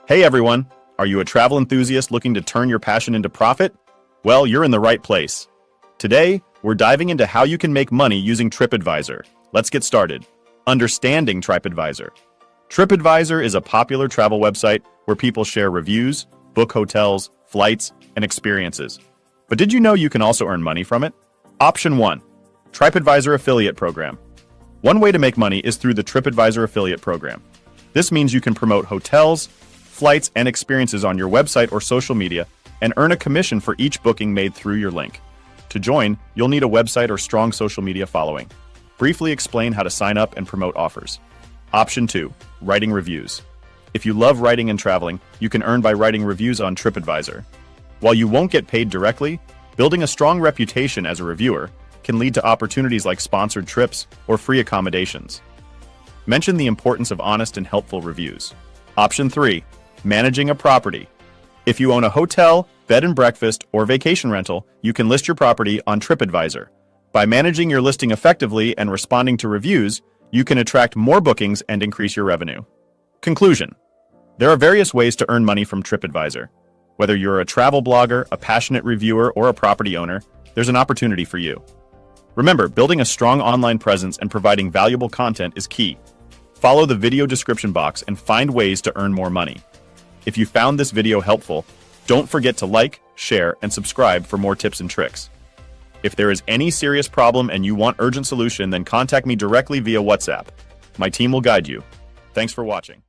Hey everyone, are you a travel enthusiast looking to turn your passion into profit? Well, you're in the right place. Today, we're diving into how you can make money using TripAdvisor. Let's get started. Understanding TripAdvisor. TripAdvisor is a popular travel website where people share reviews, book hotels, flights, and experiences. But did you know you can also earn money from it? Option 1. TripAdvisor Affiliate Program. One way to make money is through the TripAdvisor Affiliate Program. This means you can promote hotels, flights, and experiences on your website or social media and earn a commission for each booking made through your link. To join, you'll need a website or strong social media following. Briefly explain how to sign up and promote offers. Option 2. Writing reviews. If you love writing and traveling, you can earn by writing reviews on TripAdvisor. While you won't get paid directly, building a strong reputation as a reviewer can lead to opportunities like sponsored trips or free accommodations. Mention the importance of honest and helpful reviews. Option 3. Managing a property. If you own a hotel, bed and breakfast, or vacation rental, you can list your property on TripAdvisor. By managing your listing effectively and responding to reviews, you can attract more bookings and increase your revenue. Conclusion. There are various ways to earn money from TripAdvisor. Whether you're a travel blogger, a passionate reviewer, or a property owner, there's an opportunity for you. Remember, building a strong online presence and providing valuable content is key. Follow the video description box and find ways to earn more money. If you found this video helpful, don't forget to like, share, and subscribe for more tips and tricks. If there is any serious problem and you want urgent solution, then contact me directly via WhatsApp. My team will guide you. Thanks for watching.